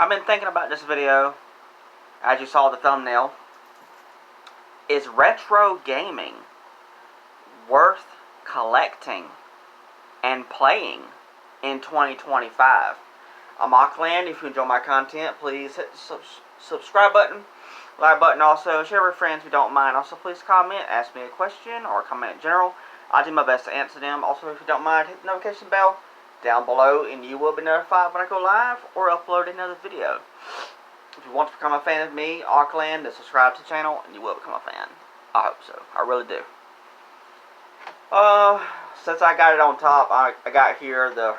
I've been thinking about this video, as you saw the thumbnail. Is retro gaming worth collecting and playing in 2025? I'm Auckland. If you enjoy my content, please hit the subscribe button, like button also, share with friends if you don't mind. Also, please comment, ask me a question, or comment in general. I'll do my best to answer them. Also, if you don't mind, hit the notification bell down below and you will be notified when I go live or upload another video. If you want to become a fan of me, Auckland, then subscribe to the channel and you will become a fan. I hope so. I really do. Since I got it on top, I got here the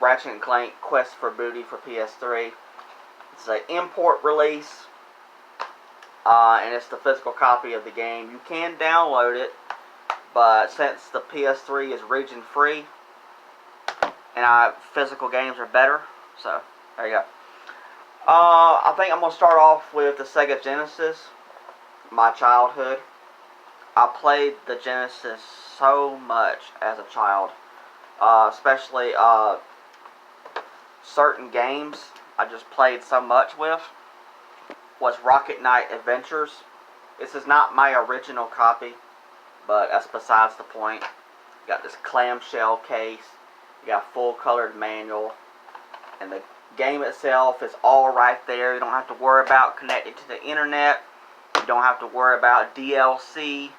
Ratchet & Clank Quest for Booty for PS3. It's an import release, and it's the physical copy of the game. You can download it, but since the PS3 is region free, and physical games are better, so there you go. I think I'm going to start off with the Sega Genesis, my childhood. I played the Genesis so much as a child, especially certain games I just played so much with was Rocket Knight Adventures. This is not my original copy, but that's besides the point. You got this clamshell case, you got a full colored manual, and the game itself is all right there. You don't have to worry about connecting to the internet. You don't have to worry about DLC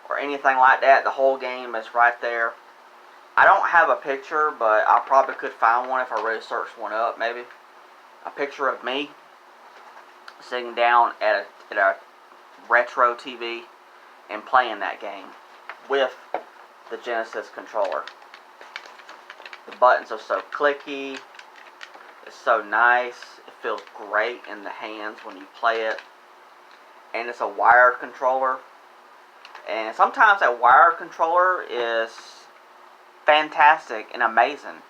or anything like that. The whole game is right there. I don't have a picture, but I probably could find one if I really searched one up, maybe. A picture of me sitting down at a retro TV and playing that game with the Genesis controller. The buttons are so clicky. It's so nice. It feels great in the hands when you play it. And it's a wired controller. And sometimes that wired controller is fantastic and amazing.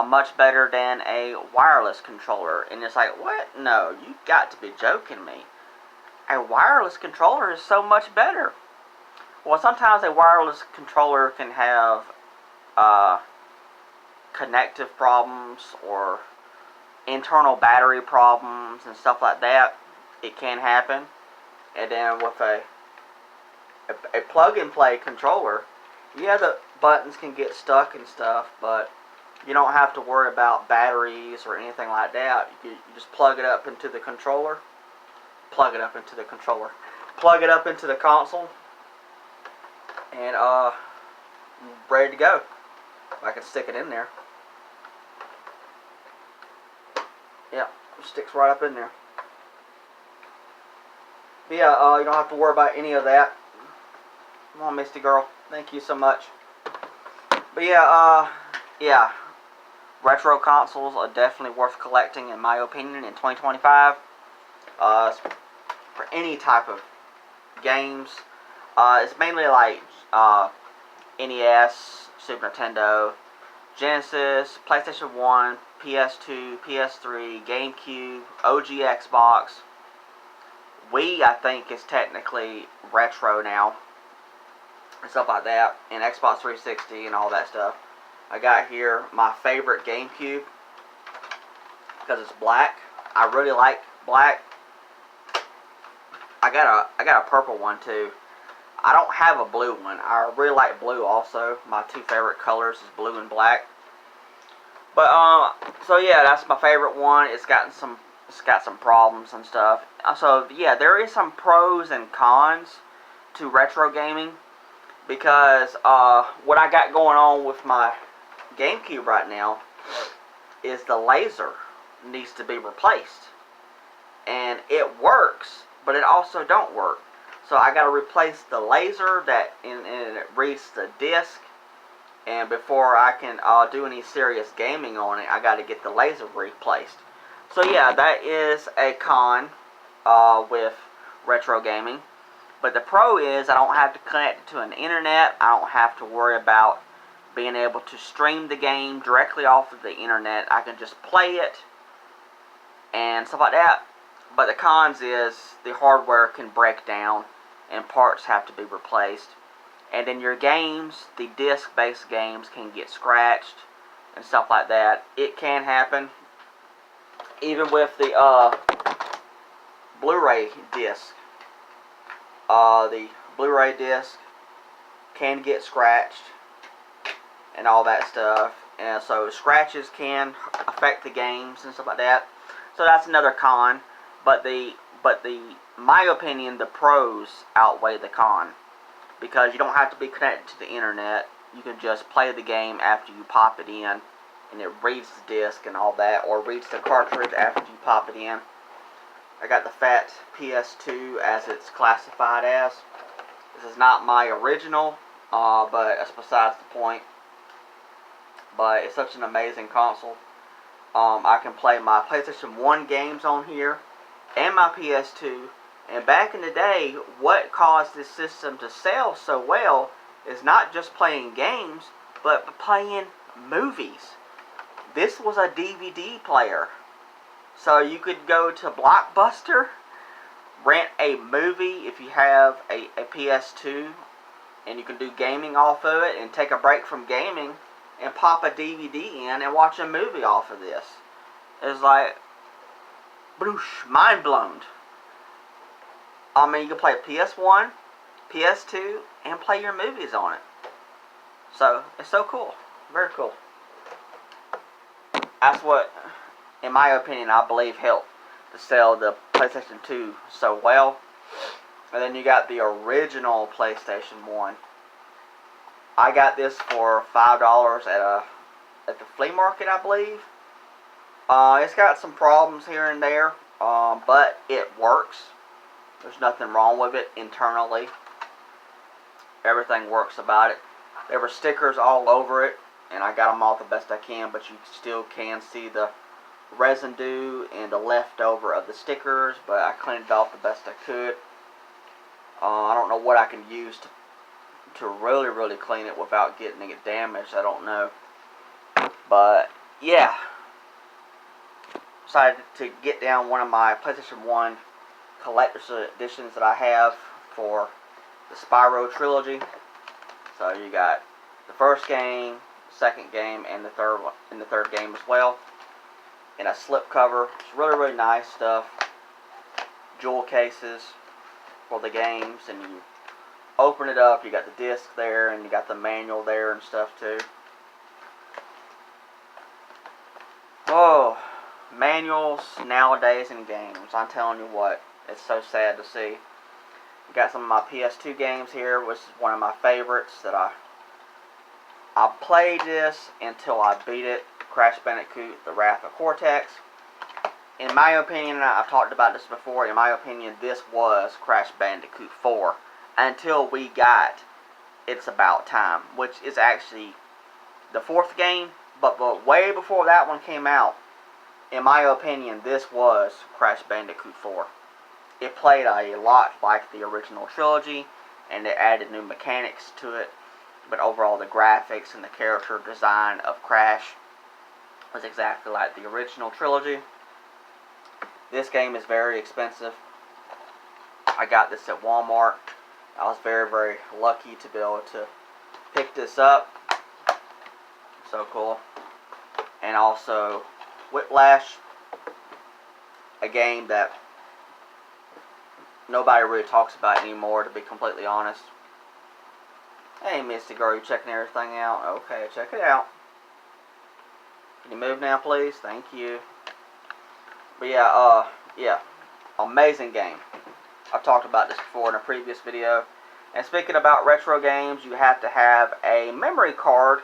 Much better than a wireless controller. And it's like, what? No, you got to be joking me. A wireless controller is so much better. Well, sometimes a wireless controller can have connective problems or internal battery problems and stuff like that. It can happen. And then with a plug-and-play controller, yeah, the buttons can get stuck and stuff, but you don't have to worry about batteries or anything like that. You just plug it up into the controller, plug it up into the console, and ready to go. I can stick it in there. Yeah, it sticks right up in there. But yeah, you don't have to worry about any of that. Come on, Misty girl. Thank you so much. But yeah, retro consoles are definitely worth collecting, in my opinion, in 2025. For any type of games. It's mainly like NES, Super Nintendo, Genesis, PlayStation 1, PS2, PS3, GameCube, OG Xbox. Wii, I think, is technically retro now. And stuff like that. And Xbox 360 and all that stuff. I got here my favorite GameCube because it's black. I really like black. I got a purple one too. I don't have a blue one. I really like blue also. My two favorite colors is blue and black. But so yeah, that's my favorite one. It's got some problems and stuff. So yeah, there is some pros and cons to retro gaming, because what I got going on with my GameCube right now is the laser needs to be replaced. And it works, but it also don't work. So I got to replace the laser and it reads the disc. And before I can do any serious gaming on it, I got to get the laser replaced. So yeah, that is a con with retro gaming. But the pro is I don't have to connect to an internet. I don't have to worry about being able to stream the game directly off of the internet. I can just play it and stuff like that. But the cons is the hardware can break down and parts have to be replaced. And then your games, the disc-based games, can get scratched and stuff like that. It can happen. even with the Blu-ray disc, the Blu-ray disc can get scratched and all that stuff, and so scratches can affect the games and stuff like that. So that's another con. But my opinion, the pros outweigh the con, because you don't have to be connected to the internet. You can just play the game after you pop it in, and it reads the disc and all that, or reads the cartridge after you pop it in. I got the fat PS2 as it's classified as. This is not my original, but that's besides the point. But it's such an amazing console. I can play my PlayStation 1 games on here and my PS2. And back in the day, what caused this system to sell so well is not just playing games, but playing movies. This was a DVD player. So you could go to Blockbuster, rent a movie if you have a PS2, and you can do gaming off of it and take a break from gaming and pop a DVD in and watch a movie off of this. It's like, boosh, mind blown. I mean, you can play PS1, PS2, and play your movies on it. So, it's so cool. Very cool. That's what, in my opinion, I believe helped to sell the PlayStation 2 so well. And then you got the original PlayStation 1. I got this for $5 at the flea market, I believe. It's got some problems here and there, but it works. There's nothing wrong with it internally. Everything works about it. There were stickers all over it, and I got them off the best I can, but you still can see the residue and the leftover of the stickers, but I cleaned it off the best I could. I don't know what I can use to really clean it without getting it damaged. I don't know. But, yeah. Decided to get down one of my PlayStation 1 collector's editions that I have for the Spyro trilogy. So you got the first game, second game, and the third one, and the third game as well. In a slip cover. It's really nice stuff. Jewel cases for the games, and you open it up, you got the disc there, and you got the manual there and stuff too. Oh, manuals nowadays in games, I'm telling you what, it's so sad to see. You got some of my PS2 games here, which is one of my favorites that I played this until I beat it. Crash Bandicoot, The Wrath of Cortex. In my opinion, I've talked about this before, in my opinion, this was Crash Bandicoot 4. Until we got It's About Time, which is actually the fourth game, but way before that one came out, in my opinion, this was Crash Bandicoot 4. It played a lot like the original trilogy, and it added new mechanics to it, but overall the graphics and the character design of Crash was exactly like the original trilogy. This game is very expensive. I got this at Walmart. I was very lucky to be able to pick this up. So cool. And also Whiplash, a game that nobody really talks about anymore, to be completely honest. Hey, Misty Girl, you checking everything out? Okay, check it out. Can you move now, please? Thank you. But yeah, amazing game. I've talked about this before in a previous video. And speaking about retro games, you have to have a memory card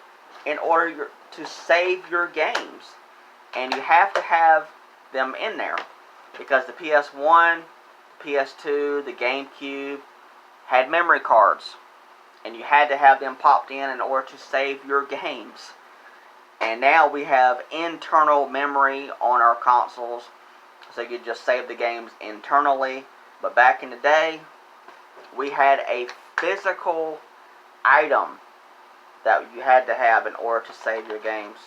in order to save your games. And you have to have them in there. Because the PS1, the PS2, the GameCube had memory cards. And you had to have them popped in order to save your games. And now we have internal memory on our consoles, so you can just save the games internally. But back in the day, we had a physical item that you had to have in order to save your games.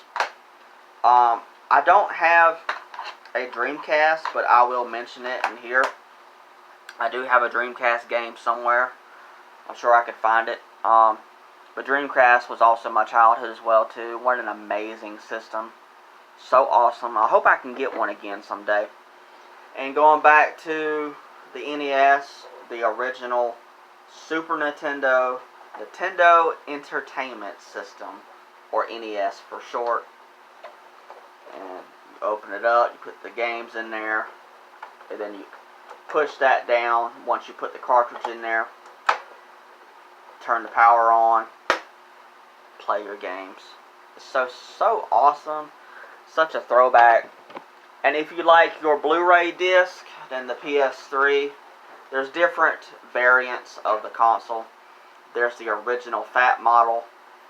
I don't have a Dreamcast, but I will mention it in here. I do have a Dreamcast game somewhere. I'm sure I could find it. But Dreamcast was also my childhood as well too. What an amazing system. So awesome. I hope I can get one again someday. And going back to the NES, the original Super Nintendo Entertainment System, or NES for short. And you open it up, you put the games in there, and then you push that down once you put the cartridge in there. Turn the power on, play your games. It's so awesome. Such a throwback. And if you like your Blu-ray disc, then the PS3, there's different variants of the console. There's the original fat model,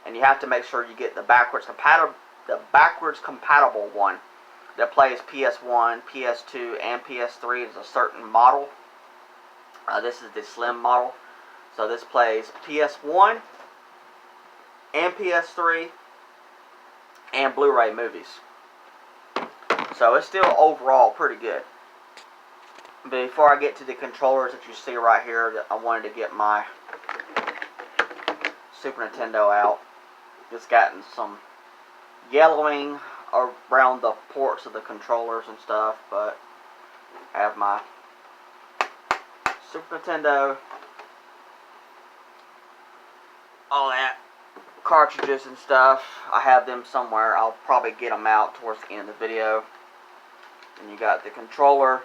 and you have to make sure you get the backwards compatible one that plays PS1, PS2, and PS3. It's a certain model. This is the slim model. So this plays PS1 and PS3 and Blu-ray movies. So it's still overall pretty good. Before I get to the controllers that you see right here, I wanted to get my Super Nintendo out. It's gotten some yellowing around the ports of the controllers and stuff, but I have my Super Nintendo, all that, cartridges and stuff. I have them somewhere. I'll probably get them out towards the end of the video. And you got the controller.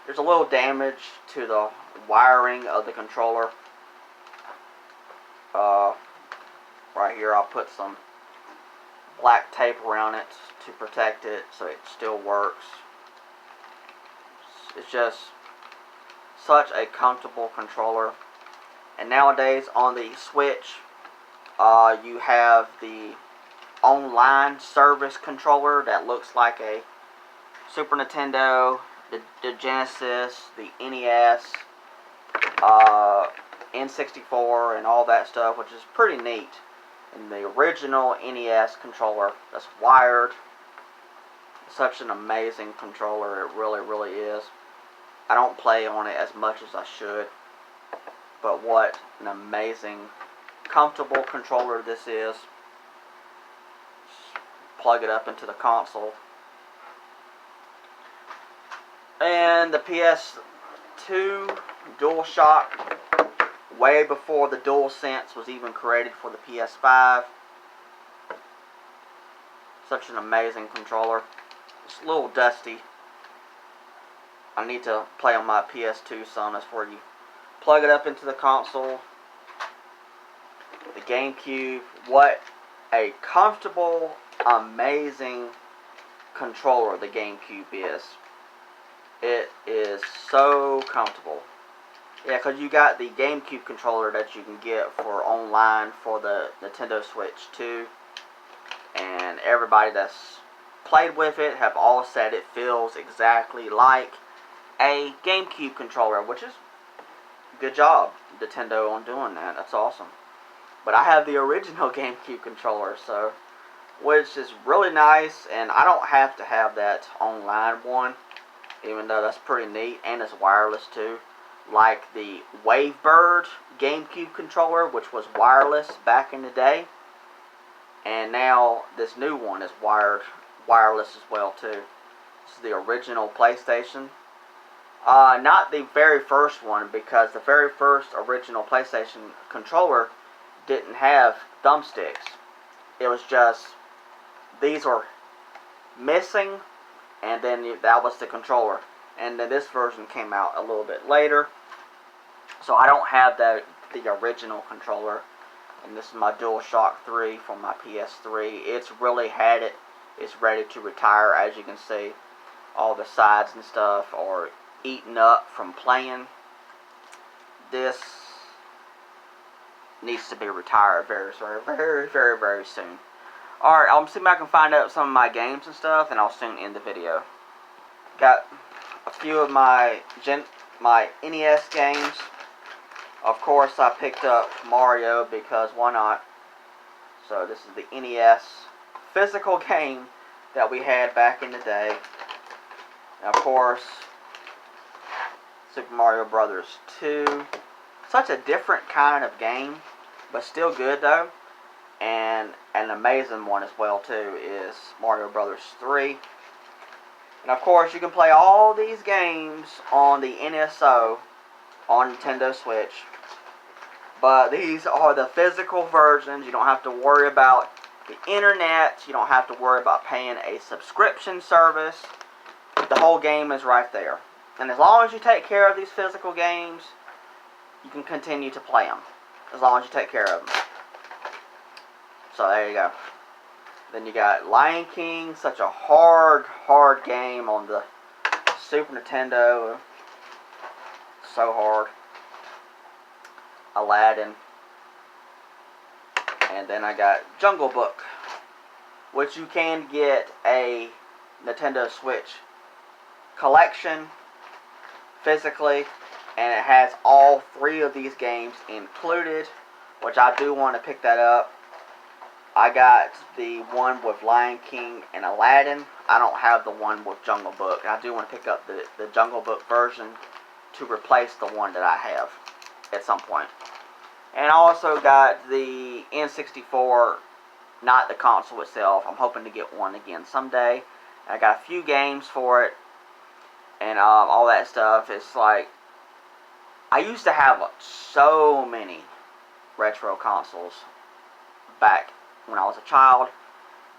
There's a little damage to the wiring of the controller. Right here I'll put some black tape around it to protect it so it still works. It's just such a comfortable controller. And nowadays on the Switch, you have the online service controller that looks like a Super Nintendo, the Genesis, the NES, N64, and all that stuff, which is pretty neat. And the original NES controller that's wired, such an amazing controller. It really, really is. I don't play on it as much as I should, but what an amazing, comfortable controller this is. Just plug it up into the console. And the PS2 DualShock, way before the DualSense was even created for the PS5. Such an amazing controller. It's a little dusty. I need to play on my PS2 some. That's where you plug it up into the console. The GameCube. What a comfortable, amazing controller the GameCube is. It is so comfortable. Yeah, because you got the GameCube controller that you can get for online for the Nintendo Switch 2. And everybody that's played with it have all said it feels exactly like a GameCube controller, which is good job, Nintendo, on doing that. That's awesome. But I have the original GameCube controller, so which is really nice, and I don't have to have that online one, even though that's pretty neat, and it's wireless too. Like the Wavebird GameCube controller, which was wireless back in the day, and now this new one is wireless as well too. This is the original PlayStation. Not the very first one, because the very first original PlayStation controller didn't have thumbsticks. It was just, these were missing, and then that was the controller. And then this version came out a little bit later. So I don't have the original controller. And this is my DualShock 3 from my PS3. It's really had it. It's ready to retire, as you can see. All the sides and stuff are eaten up from playing. This needs to be retired very soon. Alright, I'll see if I can find out some of my games and stuff, and I'll soon end the video. Got a few of my NES games. Of course, I picked up Mario because why not? So this is the NES physical game that we had back in the day. And of course, Super Mario Brothers 2. Such a different kind of game, but still good though. And an amazing one as well too, is Mario Brothers 3. And of course, you can play all these games on the NSO on Nintendo Switch. But these are the physical versions. You don't have to worry about the internet. You don't have to worry about paying a subscription service. The whole game is right there. And as long as you take care of these physical games, you can continue to play them. As long as you take care of them. So there you go. Then you got Lion King, such a hard game on the Super Nintendo. So hard. Aladdin. And then I got Jungle Book, which you can get a Nintendo Switch collection physically, and it has all 3 of these games included, which I do want to pick that up. I got the one with Lion King and Aladdin. I don't have the one with Jungle Book. I do want to pick up the Jungle Book version to replace the one that I have at some point. And I also got the N64, not the console itself. I'm hoping to get one again someday. I got a few games for it, and all that stuff. It's like, I used to have so many retro consoles back when I was a child,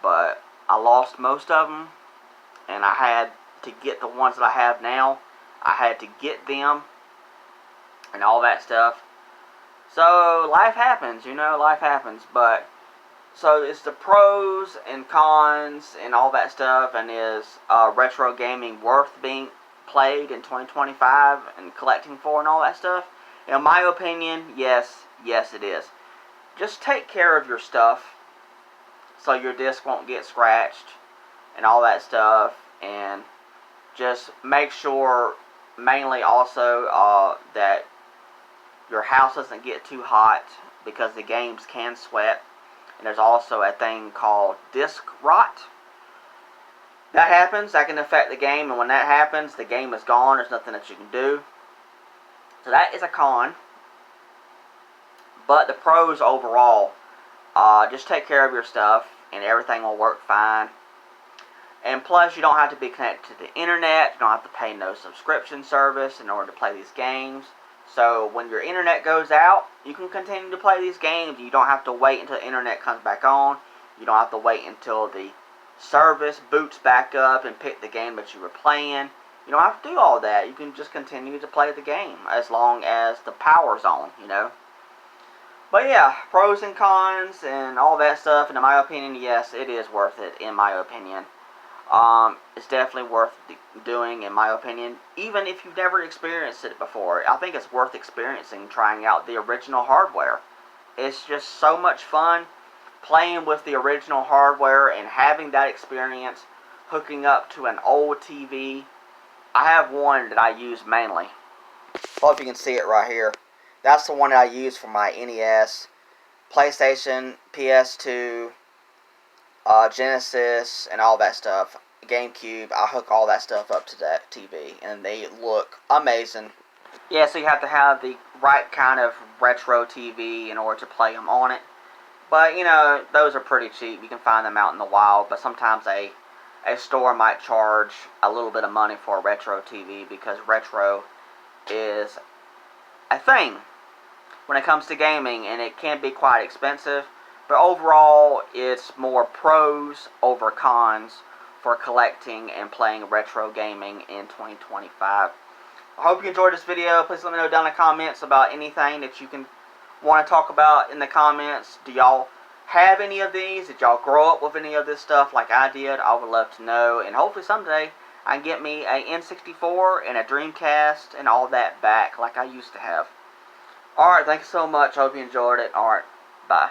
but I lost most of them, and I had to get the ones that I have now. I had to get them, and all that stuff. So, life happens, you know, life happens, but, so it's the pros and cons and all that stuff, and is retro gaming worth being played in 2025 and collecting for and all that stuff? In my opinion, yes it is. Just take care of your stuff so your disc won't get scratched and all that stuff, and just make sure, mainly also, that your house doesn't get too hot, because the games can sweat. And there's also a thing called disc rot. That happens, that can affect the game, and when that happens, the game is gone. There's nothing that you can do. So that is a con. But the pros overall, just take care of your stuff, and everything will work fine. And plus, you don't have to be connected to the internet. You don't have to pay no subscription service in order to play these games. So when your internet goes out, you can continue to play these games. You don't have to wait until the internet comes back on. You don't have to wait until the service boots back up and pick the game that you were playing. You don't have to do all that. You can just continue to play the game as long as the power's on, you know. But yeah, pros and cons and all that stuff. And in my opinion, yes, it is worth it, in my opinion. It's definitely worth doing, in my opinion, even if you've never experienced it before. I think it's worth experiencing, trying out the original hardware. It's just so much fun playing with the original hardware and having that experience, hooking up to an old TV. I have one that I use mainly. Hope you can see it right here. That's the one that I use for my NES, PlayStation, PS2, Genesis, and all that stuff. GameCube, I hook all that stuff up to that TV, and they look amazing. Yeah, so you have to have the right kind of retro TV in order to play them on it. But, you know, those are pretty cheap. You can find them out in the wild, but sometimes a store might charge a little bit of money for a retro TV, because retro is a thing when it comes to gaming, and it can be quite expensive. But overall, it's more pros over cons for collecting and playing retro gaming in 2025. I hope you enjoyed this video. Please let me know down in the comments about anything that you can want to talk about in the comments. Do y'all have any of these? Did y'all grow up with any of this stuff like I did? I would love to know. And hopefully someday I can get me a N64 and a Dreamcast and all that back like I used to have. Alright, thanks so much. Hope you enjoyed it. Alright, bye.